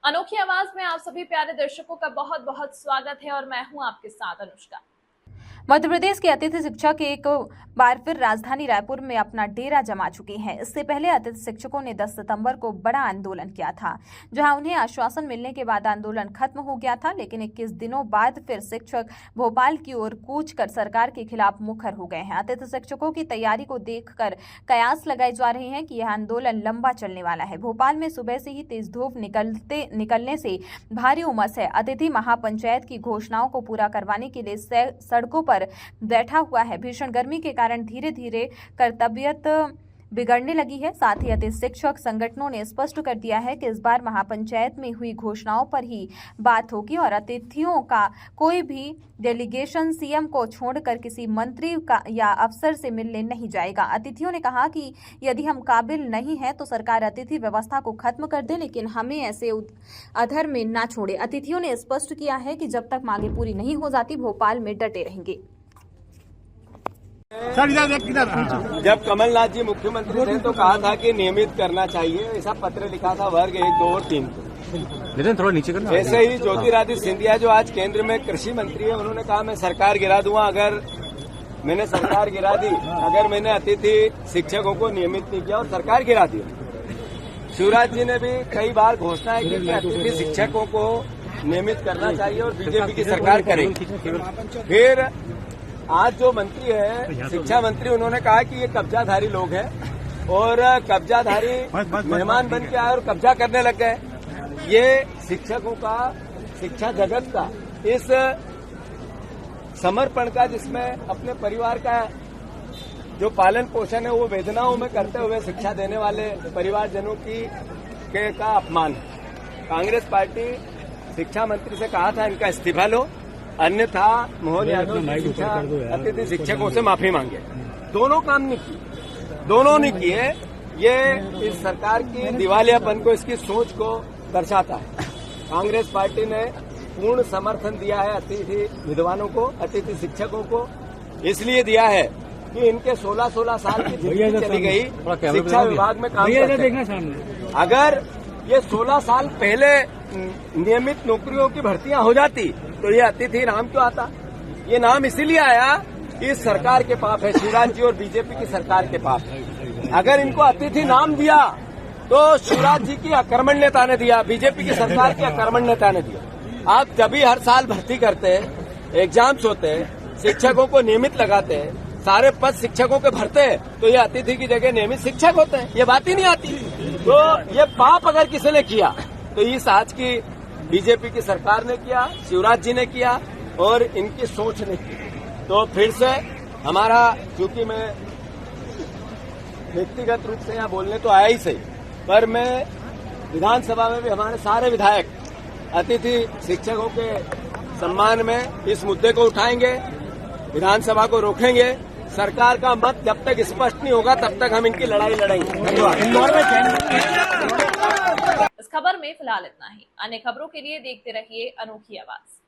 अनोखी आवाज में आप सभी प्यारे दर्शकों का बहुत बहुत स्वागत है और मैं हूं आपके साथ अनुष्का। मध्य प्रदेश के अतिथि शिक्षक एक बार फिर राजधानी रायपुर में अपना डेरा जमा चुके हैं। इससे पहले अतिथि शिक्षकों ने 10 सितंबर को बड़ा आंदोलन किया था, जहां उन्हें आश्वासन मिलने के बाद आंदोलन खत्म हो गया था। लेकिन 21 दिनों बाद फिर शिक्षक भोपाल की ओर कूच कर सरकार के खिलाफ मुखर हो गए हैं। अतिथि शिक्षकों की तैयारी को देखकर कयास लगाए जा रहे हैं कि यह आंदोलन लंबा चलने वाला है। भोपाल में सुबह से ही तेज धूप निकलने से भारी उमस है। अतिथि महापंचायत की घोषणाओं को पूरा करवाने के लिए सड़कों पर बैठा हुआ है। भीषण गर्मी के कारण धीरे धीरे कर तबीयत बिगड़ने लगी है। साथ ही अतिथि शिक्षक संगठनों ने स्पष्ट कर दिया है कि इस बार महापंचायत में हुई घोषणाओं पर ही बात होगी और अतिथियों का कोई भी डेलीगेशन सीएम को छोड़कर किसी मंत्री का या अफसर से मिलने नहीं जाएगा। अतिथियों ने कहा कि यदि हम काबिल नहीं हैं तो सरकार अतिथि व्यवस्था को खत्म कर दे, लेकिन हमें ऐसे अधर में ना छोड़े। अतिथियों ने स्पष्ट किया है कि जब तक मांगे पूरी नहीं हो जाती भोपाल में डटे रहेंगे। जब कमलनाथ जी मुख्यमंत्री थे तो कहा था कि नियमित करना चाहिए, ऐसा पत्र लिखा था वर्ग 1, 2 और 3 को। थोड़ा नीचे करना। ऐसे ही ज्योतिरादित्य सिंधिया जो आज केंद्र में कृषि मंत्री है, उन्होंने कहा मैं सरकार गिरा दूंगा अगर मैंने सरकार गिरा दी, अगर मैंने अतिथि शिक्षकों को नियमित नहीं किया और सरकार गिरा दी। शिवराज जी ने भी कई बार घोषणा की कि अतिथि शिक्षकों को नियमित करना चाहिए और बीजेपी की सरकार करेगी। फिर आज जो मंत्री है शिक्षा मंत्री, उन्होंने कहा कि ये कब्जाधारी लोग हैं और कब्जाधारी मेहमान बन के आए और कब्जा करने लग गए। ये शिक्षकों का, शिक्षा जगत का इस समर्पण का, जिसमें अपने परिवार का जो पालन पोषण है वो वेदनाओं में करते हुए शिक्षा देने वाले परिवारजनों का अपमान है। कांग्रेस पार्टी शिक्षा मंत्री से कहा था इनका इस्तीफा लो, अन्यथा मोहन यादव अतिथि शिक्षकों से माफी मांगे। दोनों काम नहीं किए, दोनों नहीं किए। ये इस सरकार की दिवालियापन को, इसकी सोच को दर्शाता है। कांग्रेस पार्टी ने पूर्ण समर्थन दिया है अतिथि विद्वानों को, अतिथि शिक्षकों को। इसलिए दिया है कि इनके 16-16 साल की जिंदगी चली गई शिक्षा विभाग में काम करते। अगर ये 16 साल पहले नियमित नौकरियों की भर्तियां हो जाती तो ये अतिथि नाम क्यों आता? ये नाम इसीलिए आया कि इस सरकार के पाप है, शिवराज जी और बीजेपी की सरकार के पाप है। अगर इनको अतिथि नाम दिया तो शिवराज जी की अकर्मण्यता ने दिया, बीजेपी की सरकार की अकर्मण्यता ने दिया। आप जब भी हर साल भर्ती करते हैं, एग्जाम्स होते हैं, शिक्षकों को नियमित लगाते हैं, सारे पद शिक्षकों के भरते हैं, तो ये अतिथि की जगह नियमित शिक्षक होते हैं। ये बात ही नहीं आती। तो ये पाप अगर किसी ने किया तो इस आज की बीजेपी की सरकार ने किया, शिवराज जी ने किया और इनकी सोच ने की। तो फिर से हमारा, क्योंकि मैं व्यक्तिगत रूप से यहाँ बोलने तो आया ही सही, पर मैं विधानसभा में भी हमारे सारे विधायक अतिथि शिक्षकों के सम्मान में इस मुद्दे को उठाएंगे, विधानसभा को रोकेंगे। सरकार का मत जब तक स्पष्ट नहीं होगा तब तक हम इनकी लड़ाई लड़ेंगे। इस खबर में फिलहाल इतना ही। अन्य खबरों के लिए देखते रहिए अनोखी आवाज।